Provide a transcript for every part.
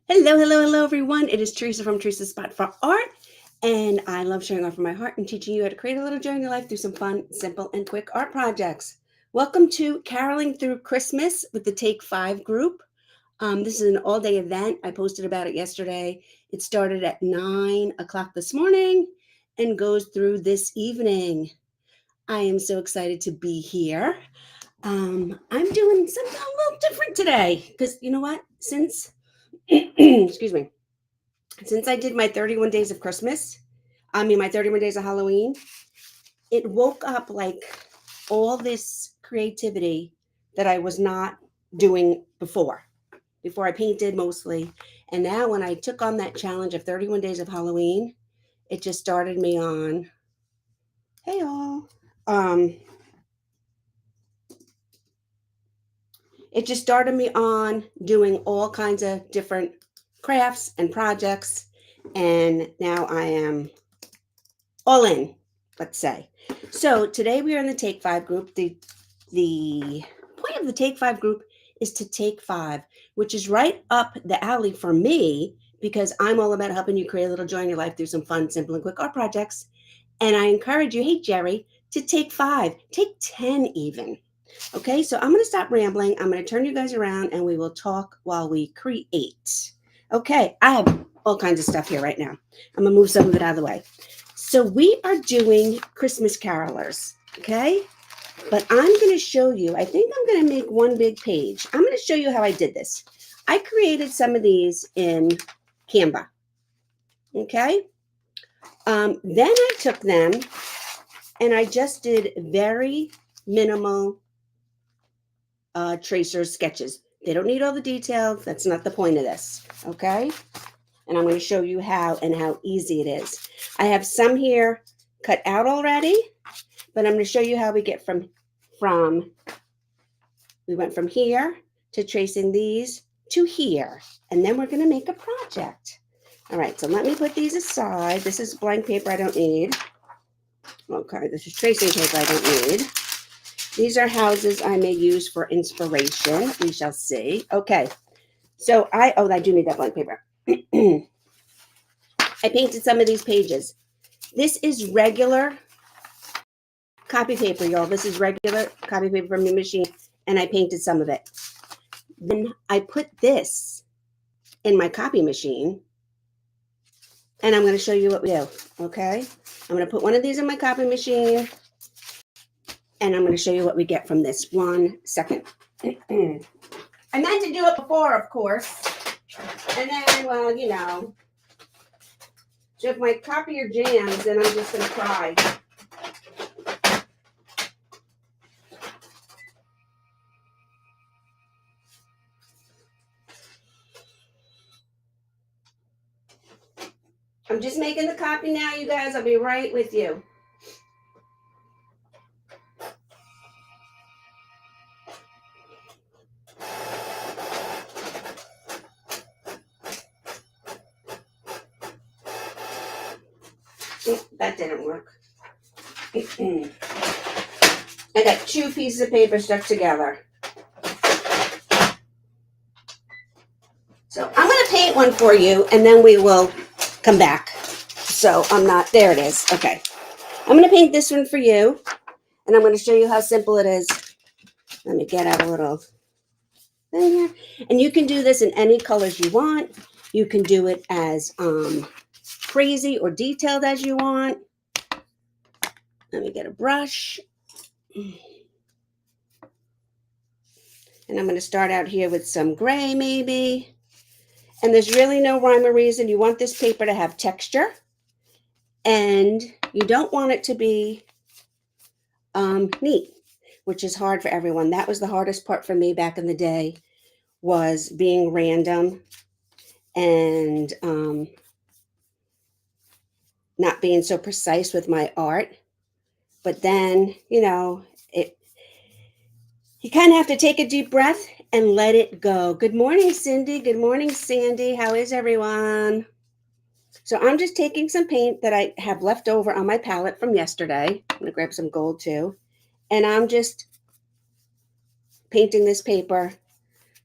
Hello, hello, hello, everyone. It is Teresa from Teresa's Spot for Art, and I love sharing art from my heart and teaching you how to create a little joy in your life through some fun, simple, and quick art projects. Welcome to Caroling Through Christmas with the Take 5 group. This is an all-day event. I posted about it yesterday. It started at 9 o'clock this morning and goes through this evening. I am so excited to be here. I'm doing something a little different today because you know what? Excuse me, since I did my 31 days of Christmas, my 31 days of Halloween, it woke up like all this creativity that I was not doing before. Before I painted mostly. And now when I took on that challenge of 31 days of Halloween, it just started me on, hey all. It just started me on doing all kinds of different crafts and projects. And now I am all in, let's say. So today we are in the Take 5 group. The point of the Take 5 group is to take 5, which is right up the alley for me because I'm all about helping you create a little joy in your life through some fun, simple, and quick art projects. And I encourage you, hey Jerry, to take 5, take 10 even. Okay, so I'm going to stop rambling. I'm going to turn you guys around and we will talk while we create. Okay, I have all kinds of stuff here right now. I'm going to move some of it out of the way. So we are doing Christmas carolers, okay? But I'm going to show you, I think I'm going to make one big page. I'm going to show you how I did this. I created some of these in Canva, okay? Then I took them and I just did very minimal tracers sketches. They don't need all the details. That's not the point of this, okay? And I'm going to show you how and how easy it is. I have some here cut out already, but I'm going to show you how we get from we went from here to tracing these to here, and then we're going to make a project. All right, so let me put these aside. This is blank paper I don't need. Okay, this is tracing paper I don't need. These are houses I may use for inspiration. We shall see. Okay, so I do need that blank paper. I painted some of these pages. This is regular copy paper, y'all. This is regular copy paper from the machine, and I painted some of it. Then I put this in my copy machine, and I'm going to show you what we do, okay? I'm going to put one of these in my copy machine, and I'm going to show you what we get from this. 1 second. I meant to do it before, of course, and then, well, you know, so if my copier jams, then I'm just going to cry. I'm just making the copy now, you guys. I'll be right with you. That didn't work. I got 2 pieces of paper stuck together. So I'm going to paint one for you, and then we will come back. So I'm not, there it is. Okay. I'm going to paint this one for you, and I'm going to show you how simple it is. Let me get out a little thing here. And you can do this in any colors you want. You can do it as crazy or detailed as you want. Let me get a brush. And I'm going to start out here with some gray maybe. And there's really no rhyme or reason. You want this paper to have texture. And you don't want it to be neat, which is hard for everyone. That was the hardest part for me back in the day, was being random and not being so precise with my art. But then, you know, you kind of have to take a deep breath and let it go. Good morning, Cindy. Good morning, Sandy. How is everyone? So I'm just taking some paint that I have left over on my palette from yesterday. I'm going to grab some gold too. And I'm just painting this paper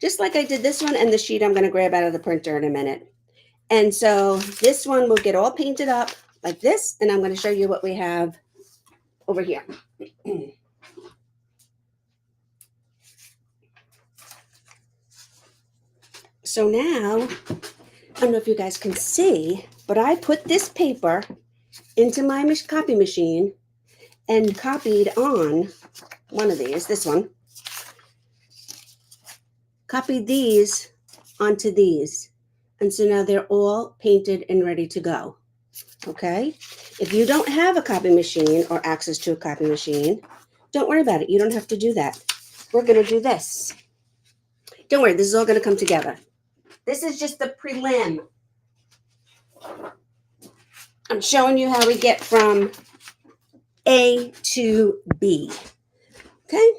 just like I did this one, and the sheet I'm going to grab out of the printer in a minute. And so this one will get all painted up like this, and I'm going to show you what we have over here. So now, I don't know if you guys can see, but I put this paper into my copy machine and copied on one of these, this one, copied these onto these. And so now they're all painted and ready to go. Okay? If you don't have a copy machine or access to a copy machine, don't worry about it. You don't have to do that. We're going to do this. Don't worry, this is all going to come together. This is just the prelim. I'm showing you how we get from A to B. Okay?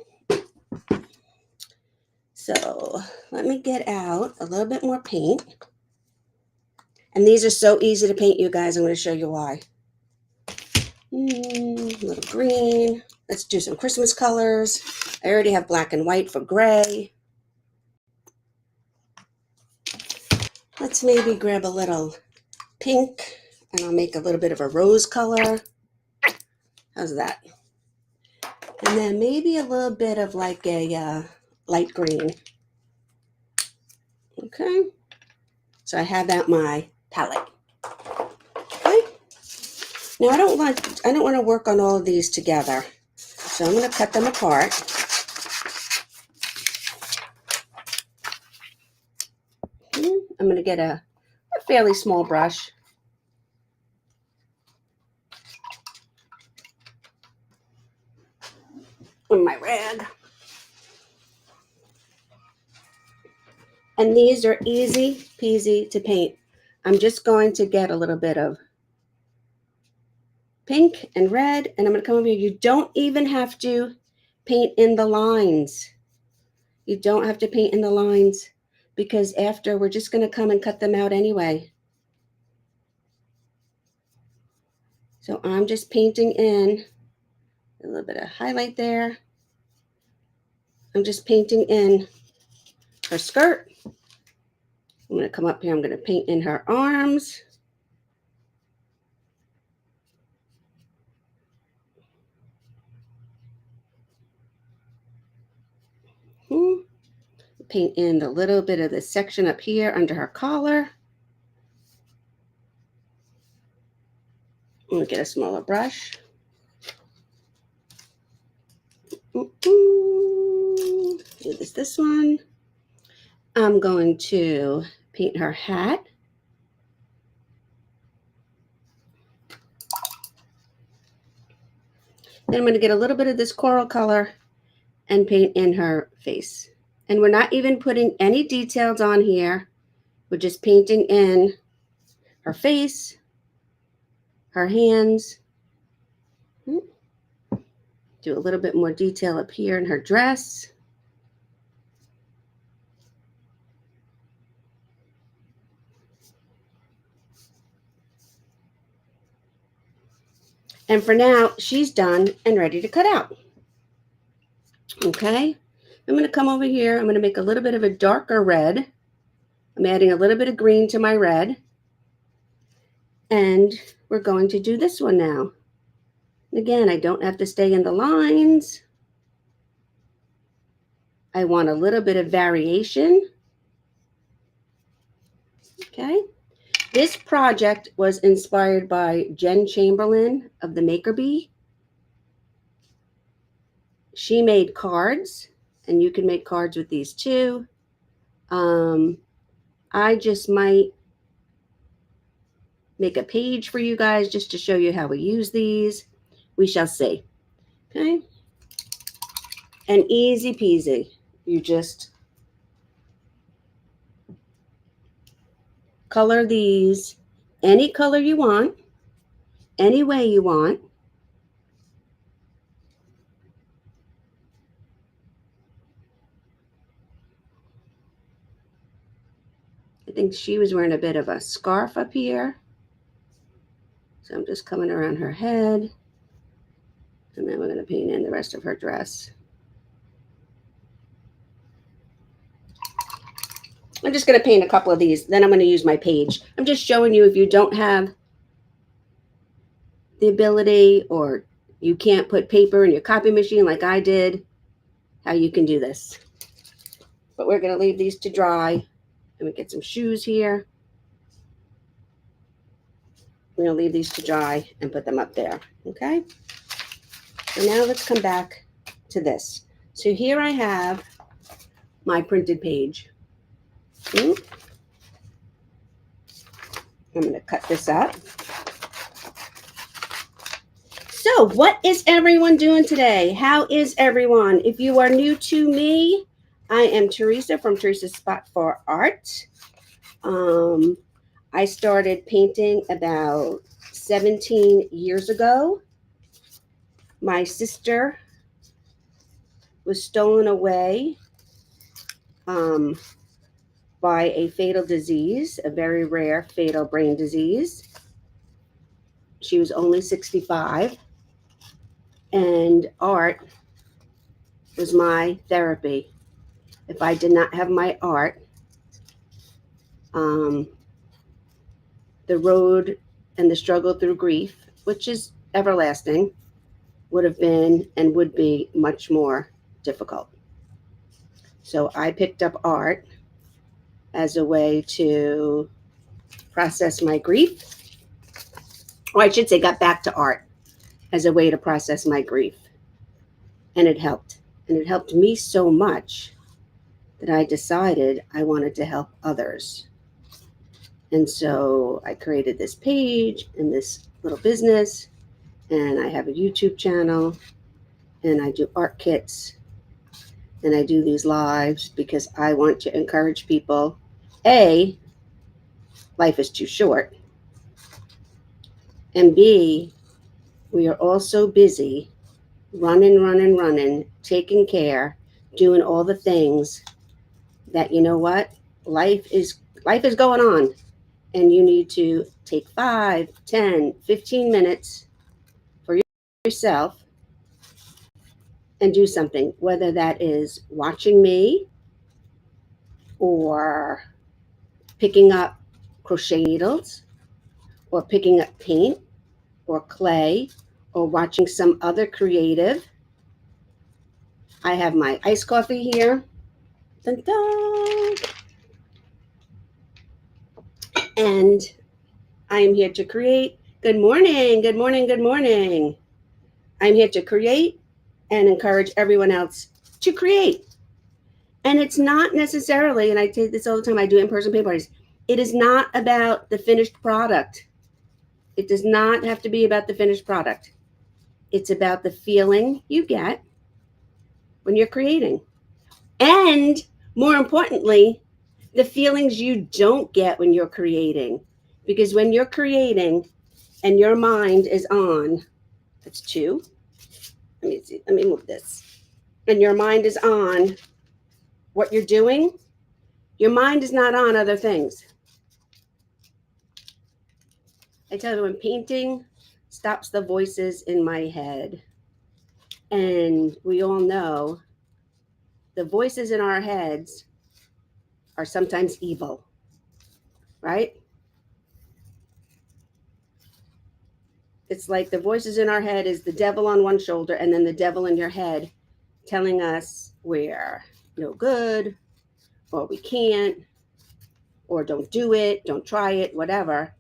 So let me get out a little bit more paint. And these are so easy to paint, you guys. I'm going to show you why. A little green. Let's do some Christmas colors. I already have black and white for gray. Let's maybe grab a little pink, and I'll make a little bit of a rose color. How's that? And then maybe a little bit of like a light green. Okay. So I have out my palette. Okay. Now I don't want to work on all of these together. So I'm going to cut them apart. I'm going to get a fairly small brush. With my rag. And these are easy peasy to paint. I'm just going to get a little bit of pink and red, and I'm going to come over here. You don't even have to paint in the lines. You don't have to paint in the lines because after we're just going to come and cut them out anyway. So I'm just painting in a little bit of highlight there. I'm just painting in her skirt. I'm going to come up here. I'm going to paint in her arms. Paint in a little bit of this section up here under her collar. I'm going to get a smaller brush. Do this one. I'm going to paint her hat. Then I'm going to get a little bit of this coral color and paint in her face. And we're not even putting any details on here. We're just painting in her face, her hands. Do a little bit more detail up here in her dress. And for now, she's done and ready to cut out. Okay, I'm going to come over here. I'm going to make a little bit of a darker red. I'm adding a little bit of green to my red. And we're going to do this one now. Again, I don't have to stay in the lines. I want a little bit of variation. Okay. This project was inspired by Jen Chamberlain of the Maker Bee. She made cards, and you can make cards with these too. I just might make a page for you guys just to show you how we use these. We shall see. Okay. And easy peasy. You just color these any color you want, any way you want. I think she was wearing a bit of a scarf up here. So I'm just coming around her head. And then we're going to paint in the rest of her dress. I'm just going to paint a couple of these. Then I'm going to use my page. I'm just showing you if you don't have the ability or you can't put paper in your copy machine like I did, how you can do this. But we're going to leave these to dry. Let me get some shoes here. We're going to leave these to dry and put them up there. Okay? So now let's come back to this. So here I have my printed page. I'm going to cut this up. So what is everyone doing today? How is everyone? If you are new to me, I am Teresa from Teresa's Spot for Art. I started painting about 17 years ago. My sister was stolen away by a fatal disease, a very rare fatal brain disease. She was only 65, and art was my therapy. If I did not have my art, the road and the struggle through grief, which is everlasting, would have been and would be much more difficult. So I picked up art as a way to process my grief, or I should say got back to art as a way to process my grief. And it helped. And it helped me so much that I decided I wanted to help others. And so I created this page and this little business, and I have a YouTube channel, and I do art kits, and I do these lives because I want to encourage people. A, life is too short. And B, we are all so busy running, taking care, doing all the things that, you know what, life is going on, and you need to take 5, 10, 15 minutes for yourself and do something, whether that is watching me or picking up crochet needles or picking up paint or clay or watching some other creative. I have my iced coffee here. Dun, dun. And I am here to create. Good morning, good morning, good morning. I'm here to create and encourage everyone else to create. And it's not necessarily, and I say this all the time, I do in-person paint parties, it is not about the finished product. It does not have to be about the finished product. It's about the feeling you get when you're creating. And more importantly, the feelings you don't get when you're creating. Because when you're creating and your mind is on, that's 2. Let me move this. And your mind is on what you're doing, your mind is not on other things. I tell you, when painting stops the voices in my head, and we all know the voices in our heads are sometimes evil, right? It's like the voices in our head is the devil on one shoulder and then the devil in your head telling us we're no good, or we can't, or don't do it, don't try it, whatever.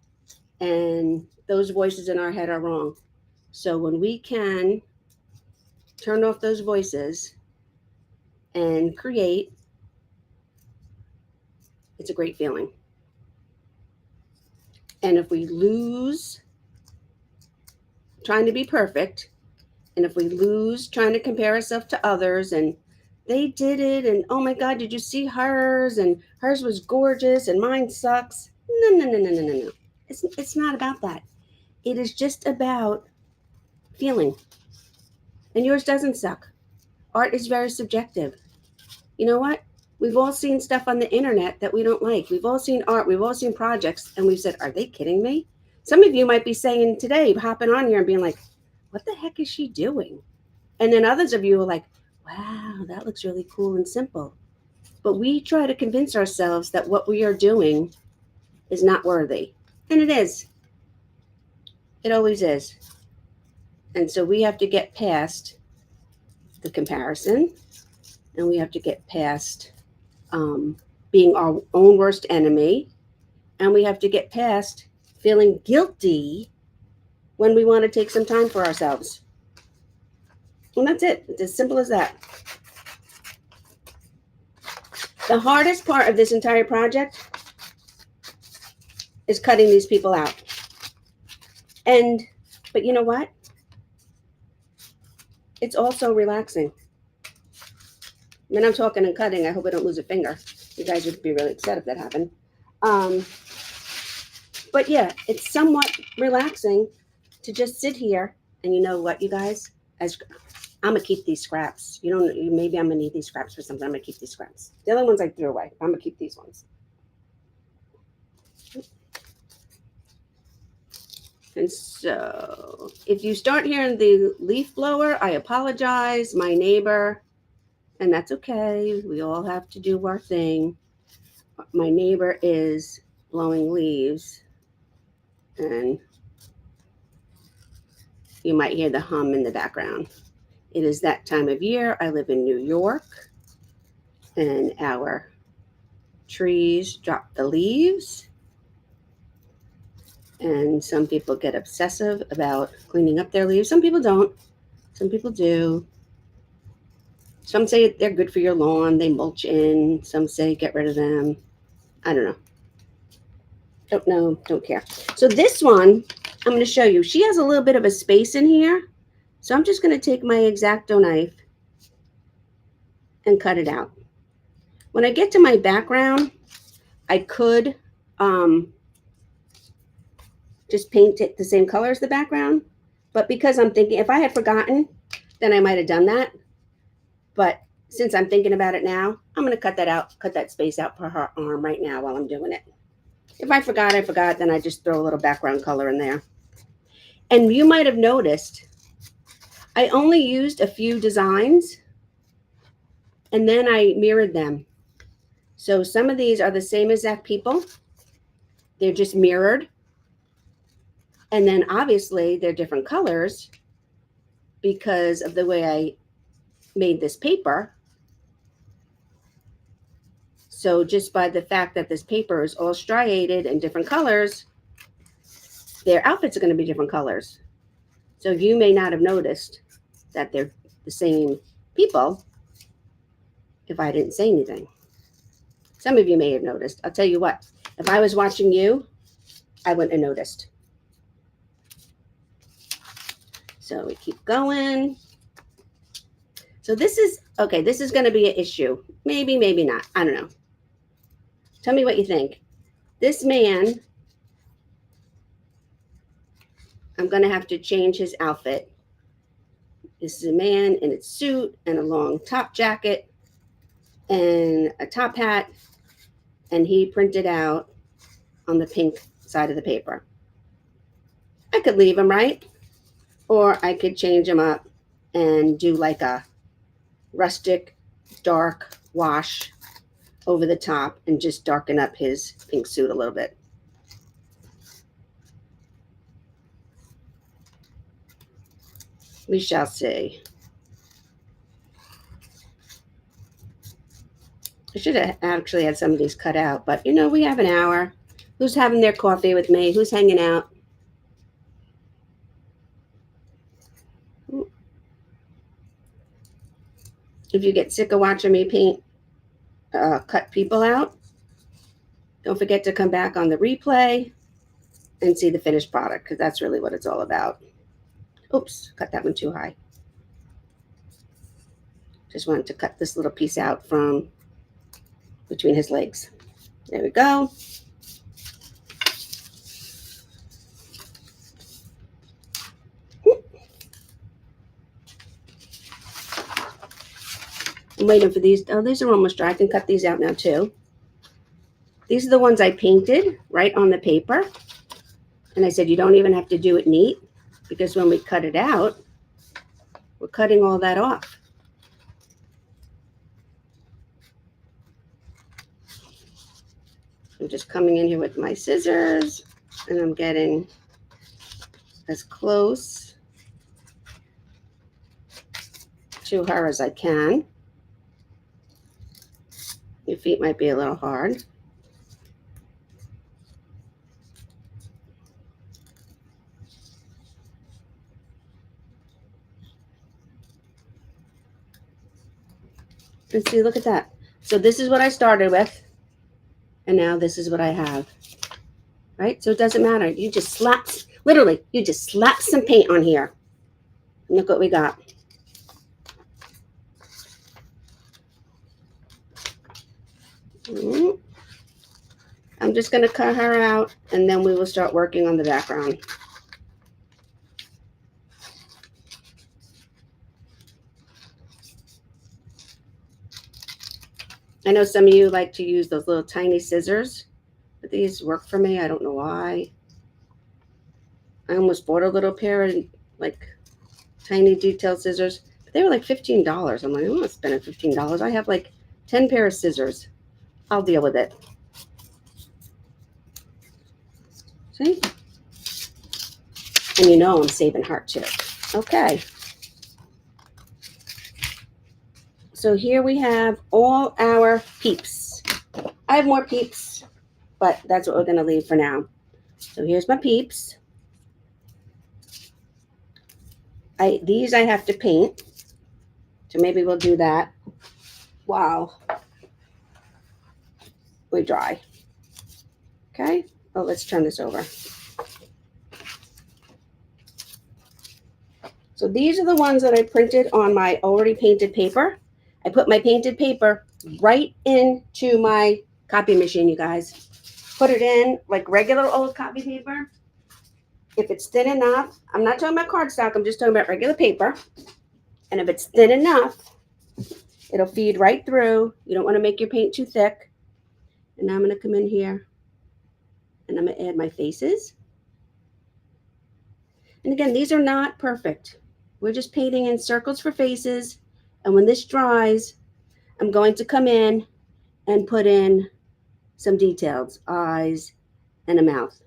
And those voices in our head are wrong. So when we can turn off those voices and create, it's a great feeling. And if we lose trying to be perfect, and if we lose trying to compare ourselves to others, and they did it, and oh my God, did you see hers? And hers was gorgeous, and mine sucks. No. It's not about that. It is just about feeling. And yours doesn't suck. Art is very subjective. You know what? We've all seen stuff on the internet that we don't like. We've all seen art. We've all seen projects. And we've said, are they kidding me? Some of you might be saying today, hopping on here and being like, what the heck is she doing? And then others of you are like, wow, that looks really cool and simple. But we try to convince ourselves that what we are doing is not worthy. And it is. It always is. And so we have to get past the comparison, and we have to get past being our own worst enemy, and we have to get past feeling guilty when we want to take some time for ourselves. And that's it. It's as simple as that. The hardest part of this entire project is cutting these people out. But you know what? It's also relaxing. When I'm talking and cutting, I hope I don't lose a finger. You guys would be really upset if that happened. But yeah, it's somewhat relaxing to just sit here. And you know what, you guys? As I'm gonna keep these scraps. Maybe I'm gonna need these scraps for something. I'm gonna keep these scraps. The other ones I threw away. I'm gonna keep these ones. And so if you start hearing the leaf blower, I apologize, my neighbor, and that's okay. We all have to do our thing. My neighbor is blowing leaves, and you might hear the hum in the background. It is that time of year. I live in New York, and our trees drop the leaves. And some people get obsessive about cleaning up their leaves. Some people don't. Some people do. Some say they're good for your lawn. They mulch in. Some say get rid of them. I don't know. Don't know. Don't care. So this one, I'm going to show you. She has a little bit of a space in here. So I'm just going to take my X-Acto knife and cut it out. When I get to my background, I could just paint it the same color as the background. But because I'm thinking, if I had forgotten, then I might have done that. But since I'm thinking about it now, I'm going to cut that out, cut that space out for her arm right now while I'm doing it. If I forgot, I forgot. Then I just throw a little background color in there. And you might have noticed, I only used a few designs, and then I mirrored them. So some of these are the same exact people. They're just mirrored. And then obviously they're different colors because of the way I made this paper. So just by the fact that this paper is all striated in different colors, their outfits are going to be different colors. So you may not have noticed that they're the same people if I didn't say anything. Some of you may have noticed. I'll tell you what, if I was watching you, I wouldn't have noticed. So we keep going. So this is going to be an issue. Maybe, maybe not. I don't know. Tell me what you think. This man, I'm going to have to change his outfit. This is a man in a suit and a long top jacket and a top hat, and he printed out on the pink side of the paper. I could leave him, right? Or I could change him up and do like a rustic dark wash over the top and just darken up his pink suit a little bit. We shall see. I should have actually had some of these cut out, but we have an hour. Who's having their coffee with me? Who's hanging out? If you get sick of watching me paint, cut people out, don't forget to come back on the replay and see the finished product, because that's really what it's all about. Oops, cut that one too high. Just wanted to cut this little piece out from between his legs. There we go. I'm waiting for these. Oh, these are almost dry. I can cut these out now too. These are the ones I painted right on the paper. And I said, you don't even have to do it neat, because when we cut it out, we're cutting all that off. I'm just coming in here with my scissors and I'm getting as close to her as I can. Your feet might be a little hard. And see, look at that. So this is what I started with. And now this is what I have. Right? So it doesn't matter. You just slap, literally, you just slap some paint on here. And look what we got. I'm just going to cut her out and then we will start working on the background. I know some of you like to use those little tiny scissors, but these work for me. I don't know why. I almost bought a little pair of like tiny detail scissors, but they were like $15. I'm like, I'm not spending $15. I have like 10 pair of scissors. I'll deal with it. See? And you know I'm saving heart too. Okay. So here we have all our peeps. I have more peeps, but that's what we're going to leave for now. So here's my peeps. These I have to paint. So maybe we'll do that while we dry. Okay. Oh, let's turn this over. So these are the ones that I printed on my already painted paper. I put my painted paper right into my copy machine, you guys. Put it in like regular old copy paper. If it's thin enough, I'm not talking about cardstock, I'm just talking about regular paper. And if it's thin enough, it'll feed right through. You don't want to make your paint too thick. And now I'm going to come in here and I'm going to add my faces. And again, these are not perfect. We're just painting in circles for faces. And when this dries, I'm going to come in and put in some details, eyes and a mouth.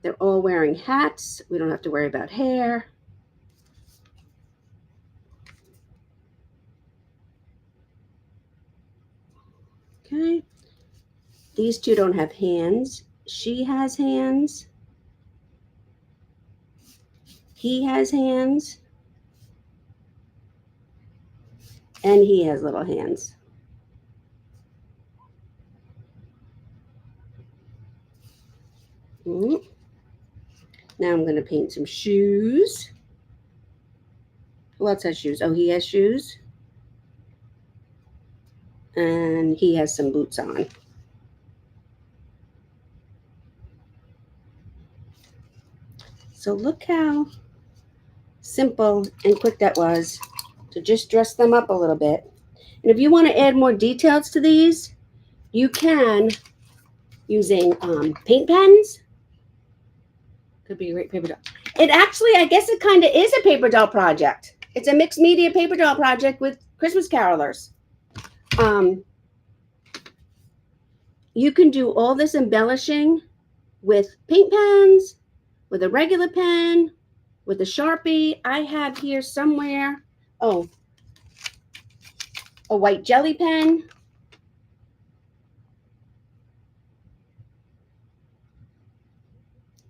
They're all wearing hats. We don't have to worry about hair. Okay. These two don't have hands. She has hands. He has hands. And he has little hands. Now I'm going to paint some shoes. Who else has shoes? Oh, he has shoes. And he has some boots on. So look how simple and quick that was to just dress them up a little bit. And if you want to add more details to these, you can using paint pens. Could be a great paper doll. It actually, I guess it kind of is a paper doll project. It's a mixed media paper doll project with Christmas carolers. You can do all this embellishing with paint pens, with a regular pen, with a Sharpie. I have here somewhere, oh, a white jelly pen.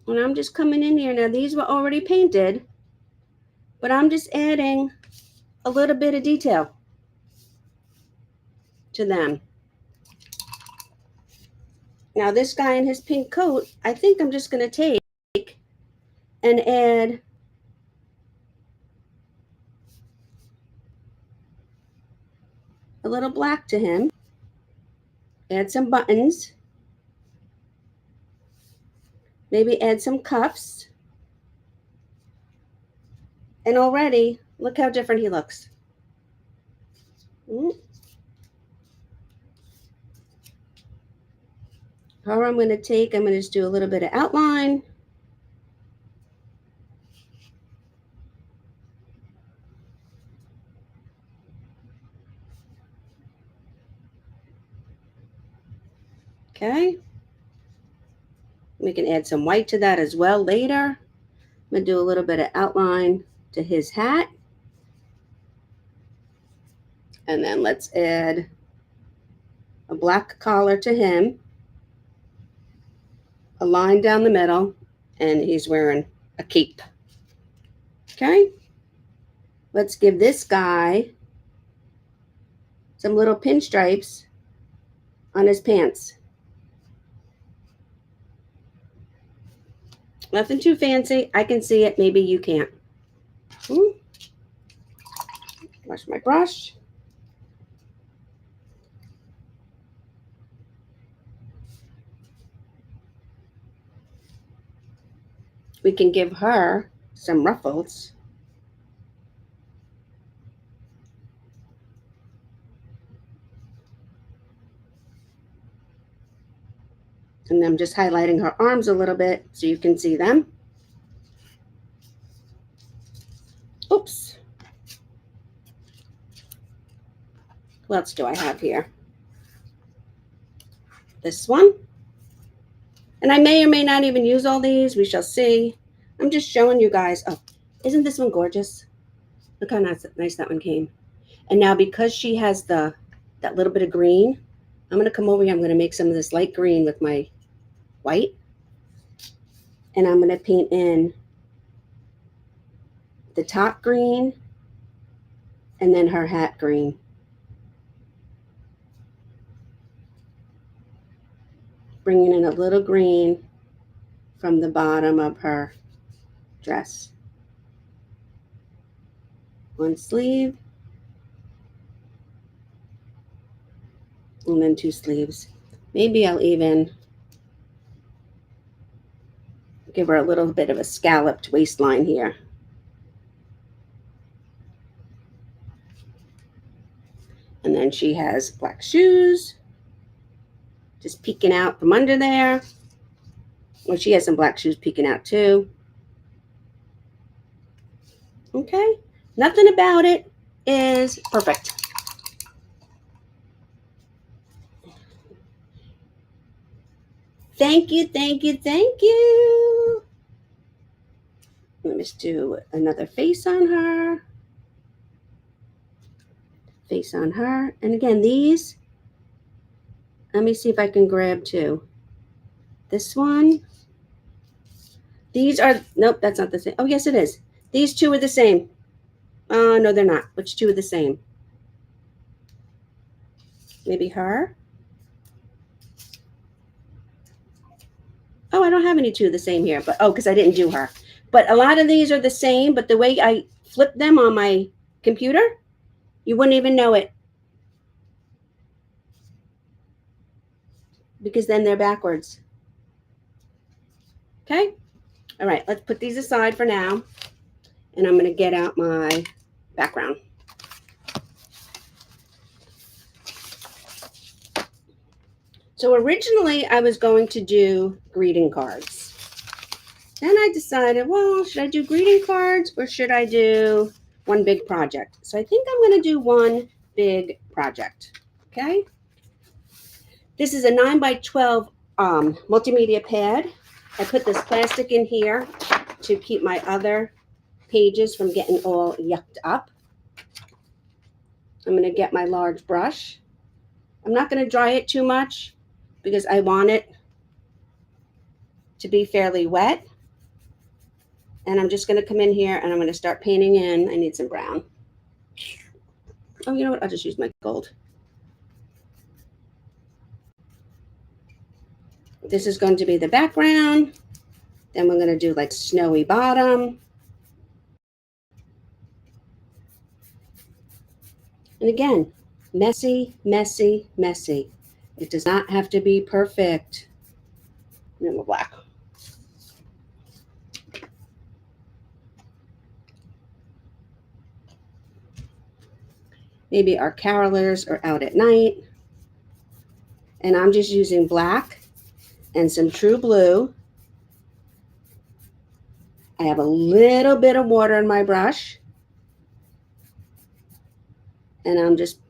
And I'm just coming in here. Now, these were already painted, but I'm just adding a little bit of detail to them. Now, this guy in his pink coat, I think I'm just going to take and add a little black to him. Add some buttons. Maybe add some cuffs. And already, look how different he looks. How I'm going to take, I'm going to just do a little bit of outline. Okay. We can add some white to that as well later. I'm going to do a little bit of outline to his hat. And then let's add a black collar to him, a line down the middle, and he's wearing a cape. Okay. Let's give this guy some little pinstripes on his pants. Nothing too fancy. I can see it. Maybe you can't. Wash my brush. We can give her some ruffles. And I'm just highlighting her arms a little bit so you can see them. Oops. What else do I have here? This one. And I may or may not even use all these. We shall see. I'm just showing you guys. Oh, isn't this one gorgeous? Look how nice that one came. And now because she has that little bit of green, I'm going to come over here. I'm going to make some of this light green with my white. And I'm going to paint in the top green and then her hat green. Bringing in a little green from the bottom of her dress. One sleeve. And then two sleeves. Maybe I'll even give her a little bit of a scalloped waistline here. And then she has black shoes, just peeking out from under there. Well, she has some black shoes peeking out too. Okay, nothing about it is perfect. Thank you, thank you, thank you. Let me just do another face on her. Face on her. And again, these, let me see if I can grab two. This one. These are, nope, that's not the same. Oh, yes, it is. These two are the same. Oh, no, they're not. Which two are the same? Maybe her? Oh, I don't have any two the same here, but because I didn't do her. But a lot of these are the same, but the way I flip them on my computer, you wouldn't even know it. Because then they're backwards. Okay? All right, let's put these aside for now. And I'm going to get out my background. So originally I was going to do greeting cards. Then I decided, well, should I do greeting cards or should I do one big project? So I think I'm going to do one big project. Okay. This is a 9x12 multimedia pad. I put this plastic in here to keep my other pages from getting all yucked up. I'm going to get my large brush. I'm not going to dry it too much because I want it to be fairly wet. And I'm just going to come in here and I'm going to start painting in. I need some brown. Oh, you know what? I'll just use my gold. This is going to be the background. Then we're going to do like snowy bottom. And again, messy, messy, messy. It does not have to be perfect. And then we're black. Maybe our carolers are out at night. And I'm just using black and some true blue. I have a little bit of water in my brush. And I'm just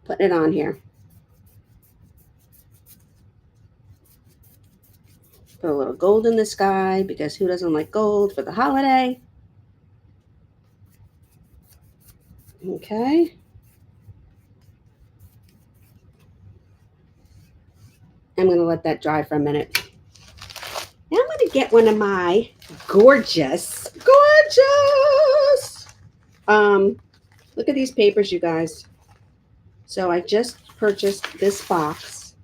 putting it on here. Put a little gold in the sky because who doesn't like gold for the holiday? Okay. I'm going to let that dry for a minute. Now I'm going to get one of my gorgeous, look at these papers, you guys. So I just purchased this box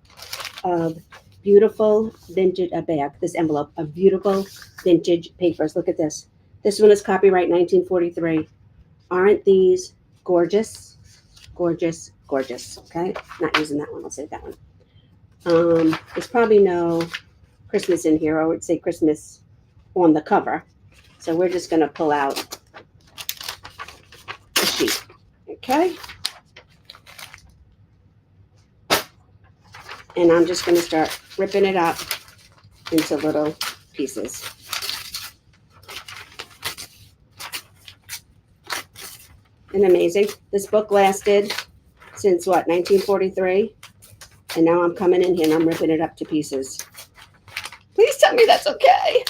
of beautiful vintage, this envelope of beautiful vintage papers. Look at this. This one is copyright 1943. Aren't these gorgeous? Gorgeous, gorgeous. Okay, not using that one. I'll save that one. There's probably no Christmas in here. I would say Christmas on the cover. So we're just going to pull out the sheet. Okay. And I'm just going to start ripping it up into little pieces. Isn't it amazing? This book lasted since what, 1943? And now I'm coming in here and I'm ripping it up to pieces. Please tell me that's okay.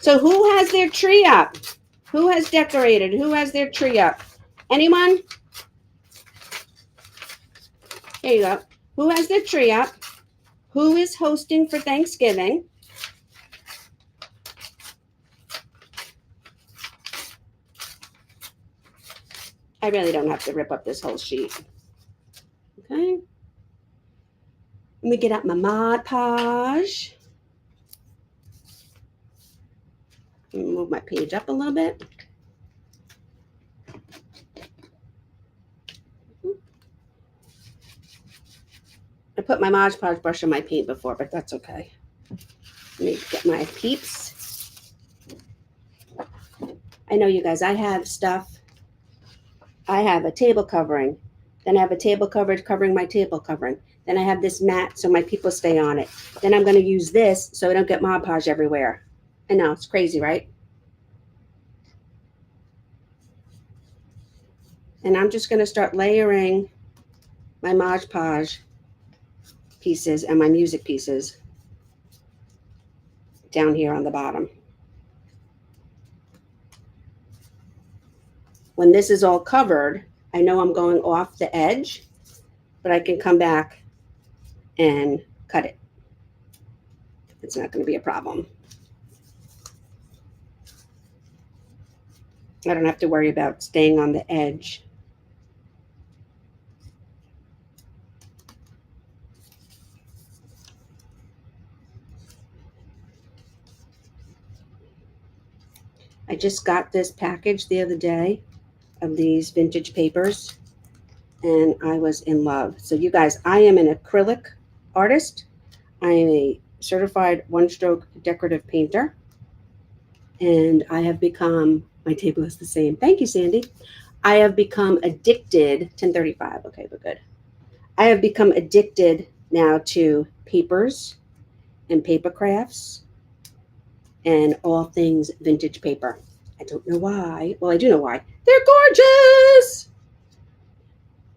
So who has their tree up? Who has decorated? Who has their tree up? Anyone? There you go. Who has their tree up? Who is hosting for Thanksgiving? I really don't have to rip up this whole sheet. Okay. Let me get out my Mod Podge. Move my page up a little bit. I put my Mod Podge brush on my paint before, but that's okay. Let me get my peeps. I know, you guys, I have stuff. I have a table covering. Then I have a table cover covering my table covering. Then I have this mat so my people stay on it. Then I'm going to use this so I don't get Mod Podge everywhere. I know, it's crazy, right? And I'm just going to start layering my Mod Podge pieces and my music pieces down here on the bottom. When this is all covered, I know I'm going off the edge, but I can come back and cut it. It's not going to be a problem. I don't have to worry about staying on the edge. I just got this package the other day of these vintage papers and I was in love. So you guys, I am an acrylic artist. I am a certified one-stroke decorative painter, and I have become, my table is the same. Thank you, Sandy. I have become addicted, 1035, okay, we're good. I have become addicted now to papers and paper crafts and all things vintage paper. I don't know why. Well, I do know why. They're gorgeous.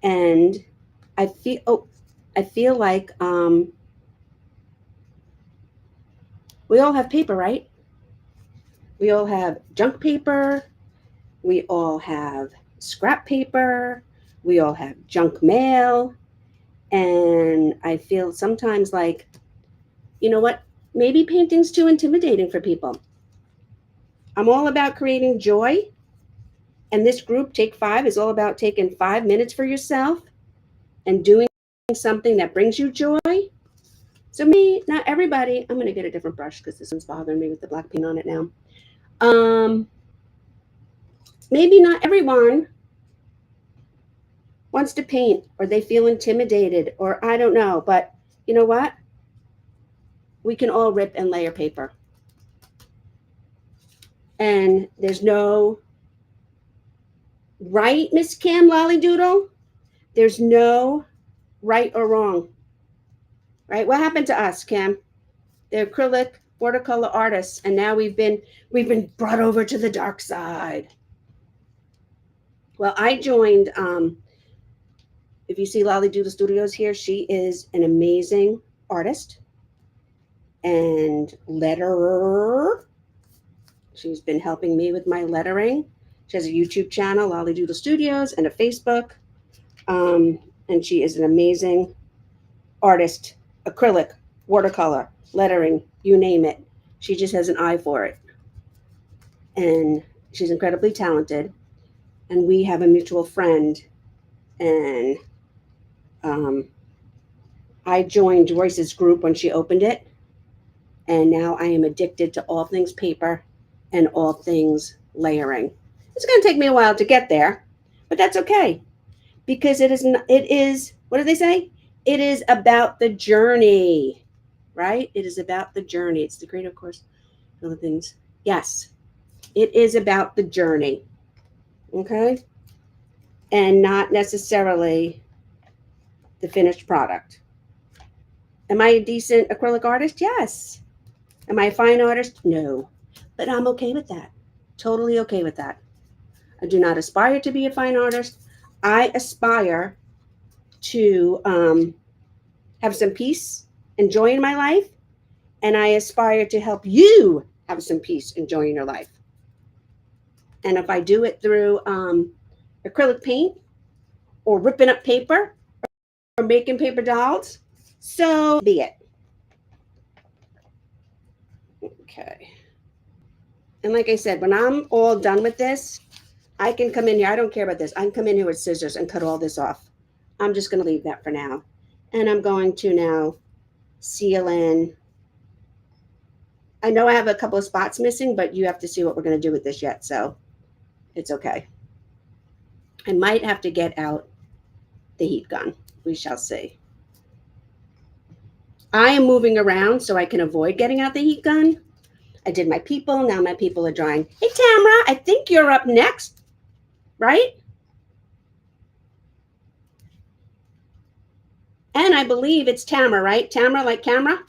And I feel like we all have paper, right? We all have junk paper. We all have scrap paper. We all have junk mail. And I feel sometimes like, you know what? Maybe painting's too intimidating for people. I'm all about creating joy. And this group, Take 5, is all about taking 5 minutes for yourself and doing something that brings you joy. So me, not everybody, I'm going to get a different brush because this one's bothering me with the black paint on it now. Maybe not everyone wants to paint, or they feel intimidated, or I don't know. But you know what? We can all rip and layer paper. And there's no right, Miss Kim Lolly Doodle. There's no right or wrong. Right? What happened to us, Kim? They're acrylic watercolor artists, and now we've been brought over to the dark side. Well, I joined If you see Lolly Doodle Studios here, she is an amazing artist and letterer. She's been helping me with my lettering. She has a YouTube channel, Lolly Doodle Studios, and a Facebook. And she is an amazing artist, acrylic, watercolor, lettering, you name it. She just has an eye for it. And she's incredibly talented. And we have a mutual friend. And I joined Royce's group when she opened it. And now I am addicted to all things paper and all things layering. It's going to take me a while to get there, but that's okay because it is, what do they say? It is about the journey, right? It is about the journey. It's the creative course, all the things. Yes, it is about the journey, okay? And not necessarily the finished product. Am I a decent acrylic artist? Yes. Am I a fine artist? No. But I'm okay with that. Totally okay with that. I do not aspire to be a fine artist. I aspire to have some peace and joy in my life. And I aspire to help you have some peace and joy in your life. And if I do it through acrylic paint or ripping up paper or making paper dolls, so be it. Okay. And like I said, when I'm all done with this, I can come in here. I don't care about this. I can come in here with scissors and cut all this off. I'm just going to leave that for now. And I'm going to now seal in. I know I have a couple of spots missing, but you have to see what we're going to do with this yet. So it's okay. I might have to get out the heat gun. We shall see. I am moving around so I can avoid getting out the heat gun. I did my people. Now my people are drying. Hey, Tamara, I think you're up next, right? And I believe it's Tamara, right? Tamara, like camera?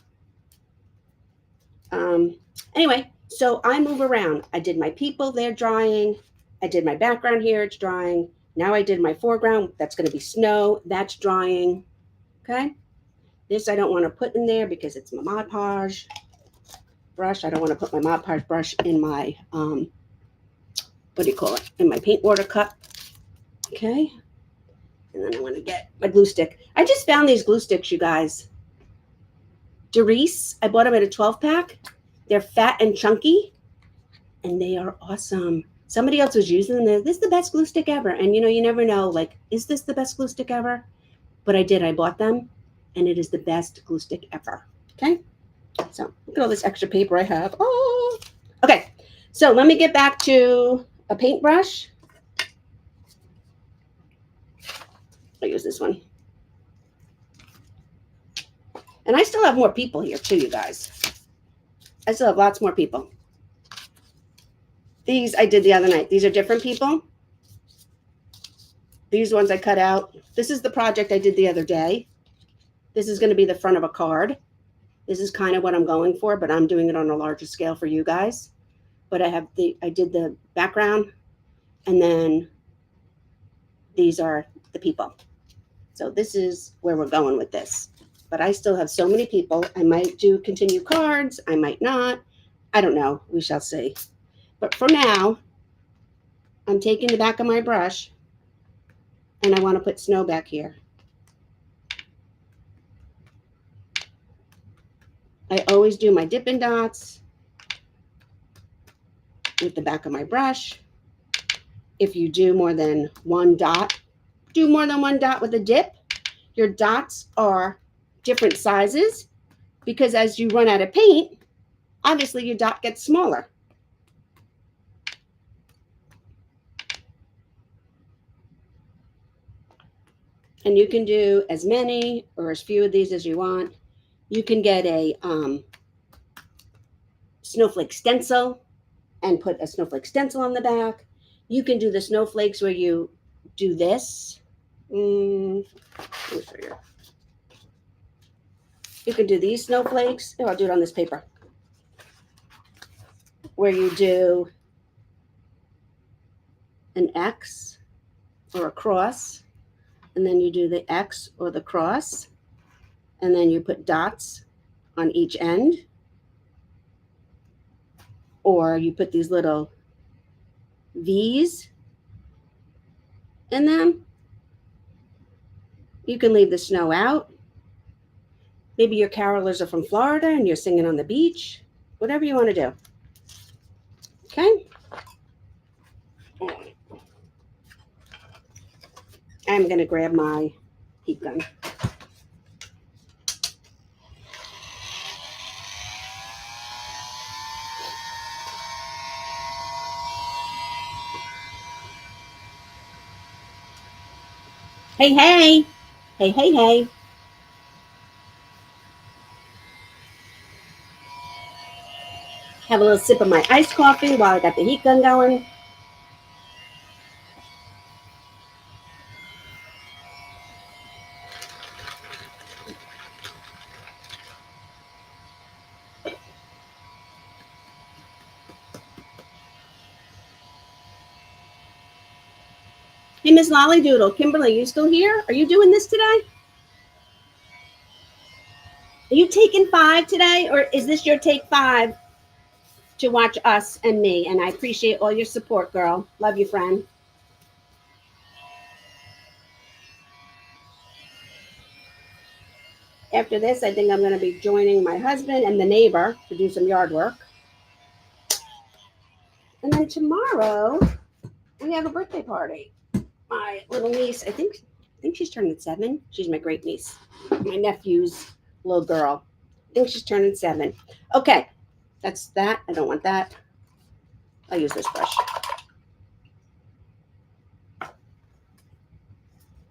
Anyway, so I move around. I did my people, they're drying. I did my background here, it's drying. Now I did my foreground, that's going to be snow, that's drying. Okay. This I don't want to put in there because it's my Mod Podge brush. I don't want to put my Mod Podge brush in my, what do you call it? In my paint water cup. Okay. And then I want to get my glue stick. I just found these glue sticks, you guys. Doris, I bought them at a 12-pack. They're fat and chunky, and they are awesome. Somebody else was using them. This is the best glue stick ever. And, you never know, like, is this the best glue stick ever? But I did. I bought them, and it is the best glue stick ever. Okay? So look at all this extra paper I have. Oh, okay. So let me get back to a paintbrush. I'll use this one. And I still have more people here too, you guys. I still have lots more people. These I did the other night. These are different people. These ones I cut out. This is the project I did the other day. This is going to be the front of a card. This is kind of what I'm going for, but I'm doing it on a larger scale for you guys. But I did the background, and then these are the people. So this is where we're going with this. But I still have so many people. I might do continue cards. I might not. I don't know. We shall see. But for now, I'm taking the back of my brush, and I want to put snow back here. I always do my Dippin' Dots with the back of my brush. If you do more than one dot, do more than one dot with a dip. Your dots are different sizes because as you run out of paint, obviously your dot gets smaller. And you can do as many or as few of these as you want. You can get a snowflake stencil and put a snowflake stencil on the back. You can do the snowflakes where you do this. Let me show you. You can do these snowflakes. Oh, I'll do it on this paper. Where you do an X or a cross. and then you do the X or the cross, and then you put dots on each end, or you put these little V's in them. You can leave the snow out. Maybe your carolers are from Florida and you're singing on the beach. Whatever you want to do. Okay? I'm going to grab my heat gun. Hey, hey. Hey, hey, hey. Have a little sip of my iced coffee while I got the heat gun going. Hey, Miss Lolly Doodle. Kimberly, you still here? Are you doing this today? Are you taking 5 today, or is this your take 5 to watch us and me? And I appreciate all your support, girl. Love you, friend. After this, I think I'm going to be joining my husband and the neighbor to do some yard work. And then tomorrow, we have a birthday party. My little niece, I think she's turning 7. She's my great niece. My nephew's little girl. I think she's turning 7. Okay, that's that. I don't want that. I'll use this brush.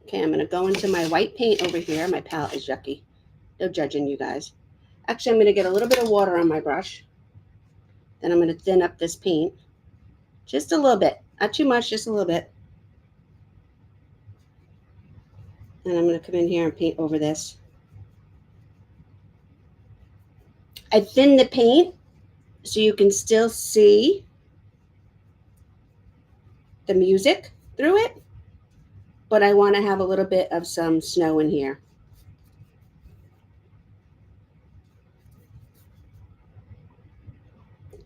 Okay, I'm going to go into my white paint over here. My palette is yucky. No judging, you guys. Actually, I'm going to get a little bit of water on my brush. Then I'm going to thin up this paint. Just a little bit. Not too much, just a little bit. And I'm going to come in here and paint over this. I thin the paint so you can still see the music through it, but I want to have a little bit of some snow in here.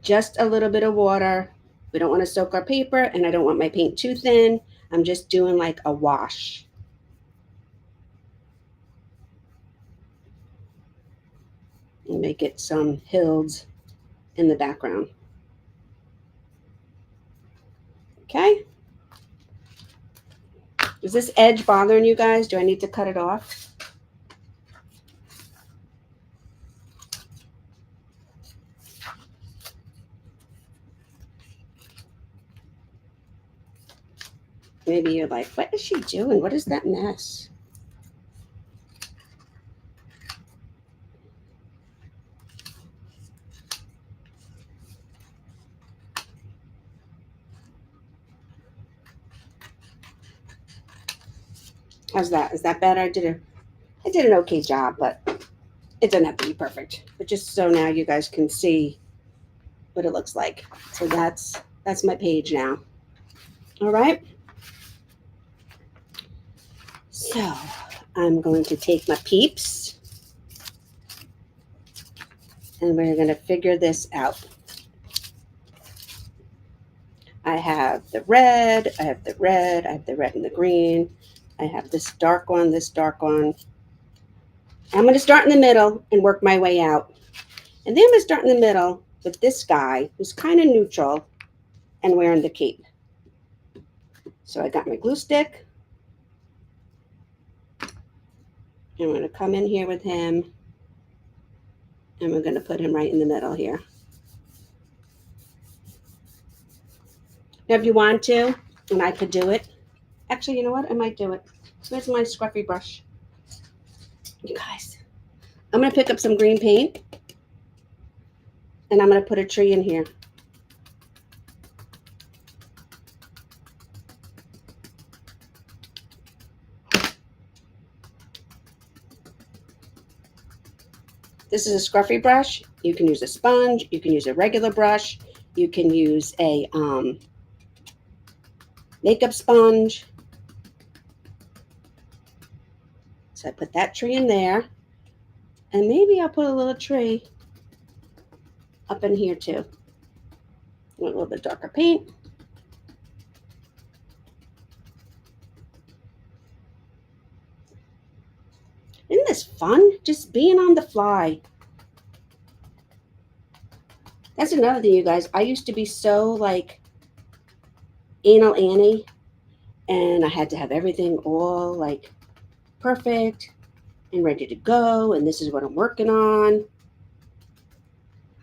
Just a little bit of water. We don't want to soak our paper, and I don't want my paint too thin. I'm just doing like a wash. And make it some hills in the background. Okay. Is this edge bothering you guys? Do I need to cut it off? Maybe you're like, what is she doing? What is that mess? How's that? Is that better? I did an okay job, but it doesn't have to be perfect. But just so now you guys can see what it looks like. So that's my page now. All right. So I'm going to take my peeps and we're going to figure this out. I have the red, I have the red, I have the red and the green. I have this dark one, this dark one. I'm going to start in the middle and work my way out. And then I'm going to start in the middle with this guy who's kind of neutral and wearing the cape. So I got my glue stick. I'm going to come in here with him. And we're going to put him right in the middle here. Now, if you want to, and I could do it. Actually, you know what? I might do it. Where's my scruffy brush? You guys, I'm going to pick up some green paint. And I'm going to put a tree in here. This is a scruffy brush. You can use a sponge. You can use a regular brush. You can use a makeup sponge. So I put that tree in there. And maybe I'll put a little tree up in here too. With a little bit darker paint. Isn't this fun? Just being on the fly. That's another thing, you guys. I used to be so like anal Annie, and I had to have everything all like perfect and ready to go, and this is what I'm working on.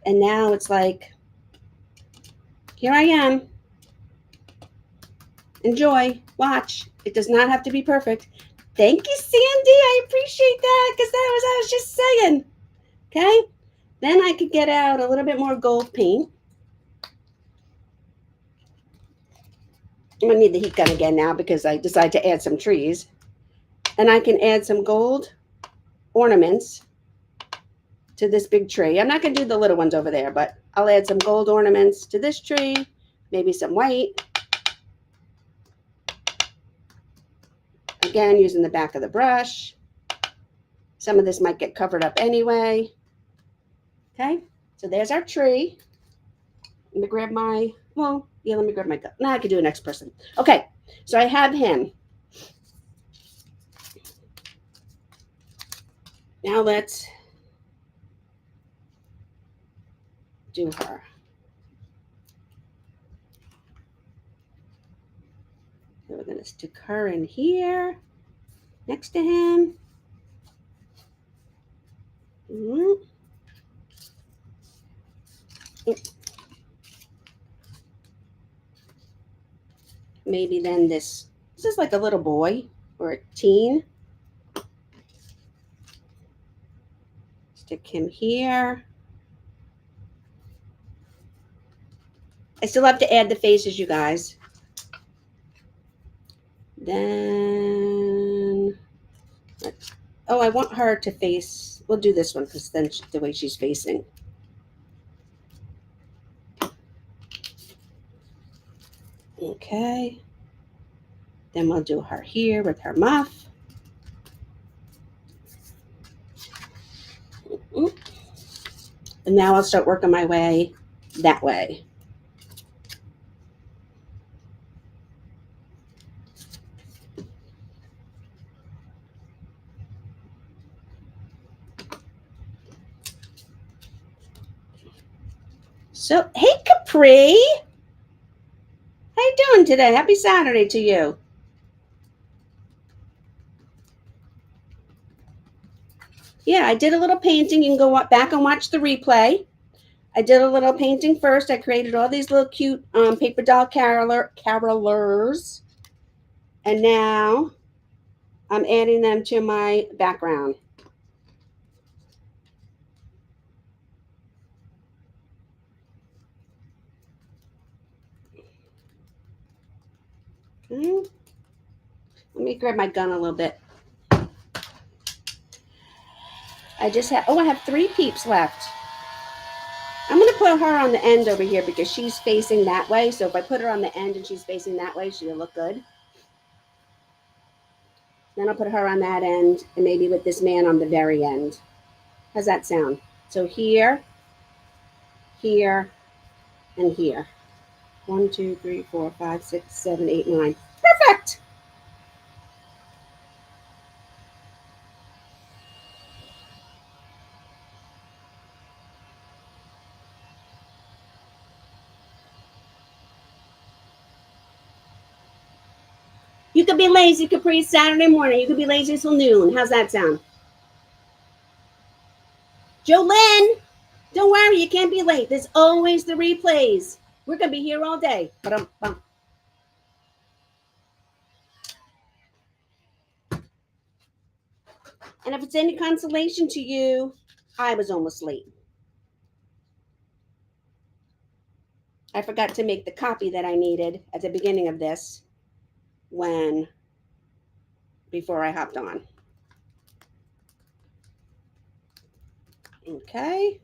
And now it's like, here I am. Enjoy, watch. It does not have to be perfect. Thank you, Sandy. I appreciate that because that was I was just saying. Okay. Then I could get out a little bit more gold paint. I'm gonna need the heat gun again now because I decided to add some trees. And I can add some gold ornaments to this big tree. I'm not gonna do the little ones over there, but I'll add some gold ornaments to this tree, maybe some white. Again, using the back of the brush. Some of this might get covered up anyway. Okay, so there's our tree. Let me grab my, well, yeah, let me grab my gun. Now I can do a next person. Okay, so I have him. Now let's do her. So we're going to stick her in here next to him. Maybe then this is like a little boy or a teen. Stick him here. I still have to add the faces, you guys. Then, oh, I want her to face, we'll do this one because then the way she's facing. Okay. Then we'll do her here with her muff. And now I'll start working my way that way. So, hey Capri, how you doing today? Happy Saturday to you. Yeah, I did a little painting. You can go back and watch the replay. I did a little painting first. I created all these little cute paper doll carolers. And now I'm adding them to my background. Okay. Let me grab my gun a little bit. I have 3 peeps left. I'm going to put her on the end over here because she's facing that way. So if I put her on the end and she's facing that way, she'll look good. Then I'll put her on that end and maybe with this man on the very end. How's that sound? So here, here, and here. 1, 2, 3, 4, 5, 6, 7, 8, 9. Perfect. You could be lazy, Capri, Saturday morning. You could be lazy till noon. How's that sound? Jolene, don't worry. You can't be late. There's always the replays. We're going to be here all day. Ba-dum-bum. And if it's any consolation to you, I was almost late. I forgot to make the copy that I needed at the beginning of this before I hopped on. Okay.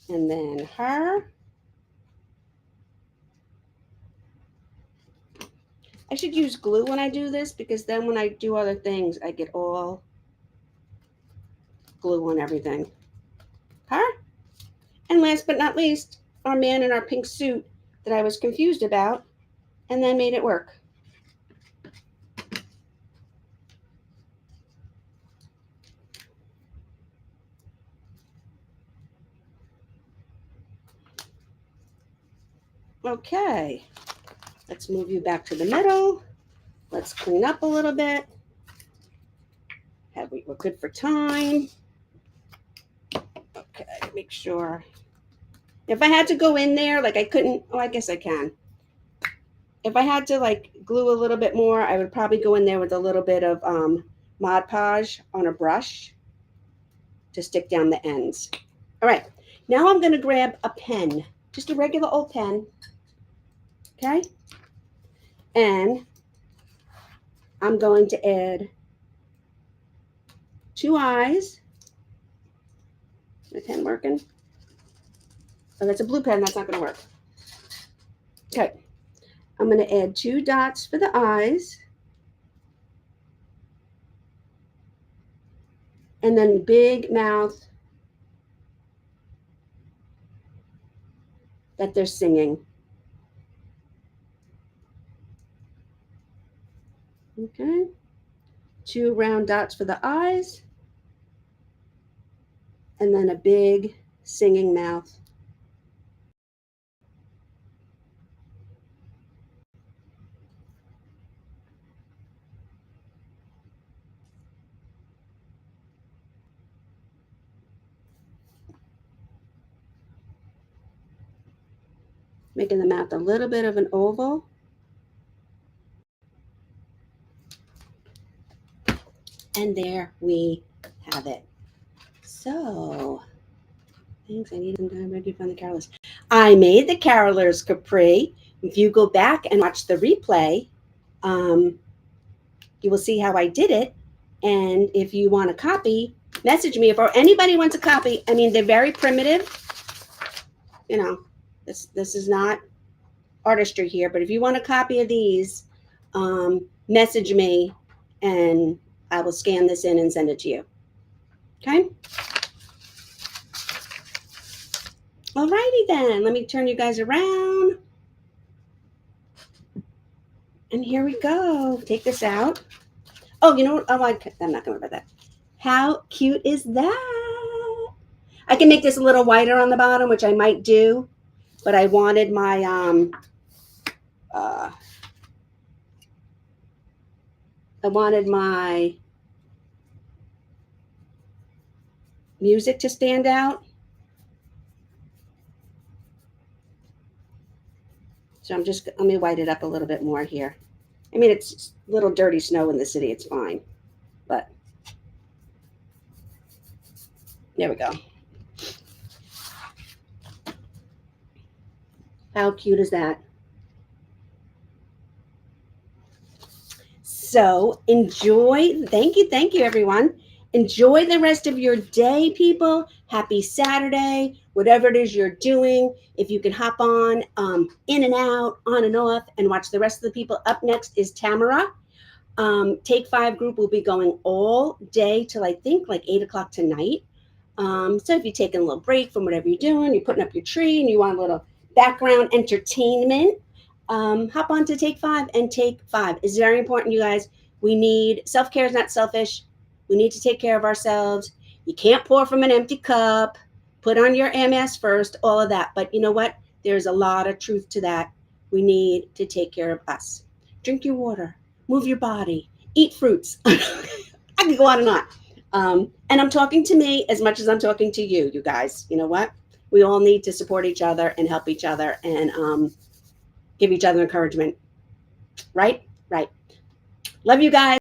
And then her. I should use glue when I do this because then when I do other things, I get all glue on everything. Okay? And last but not least, our man in our pink suit that I was confused about and then made it work. Okay, let's move you back to the middle. Let's clean up a little bit. We're good for time. Okay, make sure. If I had to go in there, like I couldn't, oh, I guess I can. If I had to like glue a little bit more, I would probably go in there with a little bit of Mod Podge on a brush to stick down the ends. All right, now I'm going to grab a pen, just a regular old pen, okay? And I'm going to add 2 eyes. Is my pen working? Oh, that's a blue pen. That's not going to work. Okay. I'm going to add 2 dots for the eyes. And then big mouth that they're singing. Okay. 2 round dots for the eyes. And then a big singing mouth. Making the mouth a little bit of an oval. And there we have it. So, things I need some time ready to find the carolers. I made the carolers Capri. If you go back and watch the replay, you will see how I did it. And if you want a copy, message me. If anybody wants a copy, I mean, they're very primitive. You know, this is not artistry here, but if you want a copy of these, message me and I will scan this in and send it to you. Okay? Alrighty then, let me turn you guys around. And here we go. Take this out. Oh, you know what? Oh, I'm not going to worry about that. How cute is that? I can make this a little whiter on the bottom, which I might do, but I wanted my music to stand out. So let me white it up a little bit more here. I mean, it's a little dirty snow in the city. It's fine. But there we go. How cute is that? So enjoy. Thank you, everyone. Enjoy the rest of your day, people. Happy Saturday, whatever it is you're doing. If you can hop on in and out, on and off, and watch the rest of the people. Up next is Tamara. Take 5 group will be going all day till I think like 8 o'clock tonight. So if you're taking a little break from whatever you're doing, you're putting up your tree and you want a little background entertainment, hop on to Take 5 and Take 5. It's very important, you guys. We need, self-care is not selfish. We need to take care of ourselves. You can't pour from an empty cup. Put on your MS first, all of that. But you know what? There's a lot of truth to that. We need to take care of us. Drink your water. Move your body. Eat fruits. I can go on and on. And I'm talking to me as much as I'm talking to you, you guys. You know what? We all need to support each other and help each other and give each other encouragement. Right? Right. Love you guys.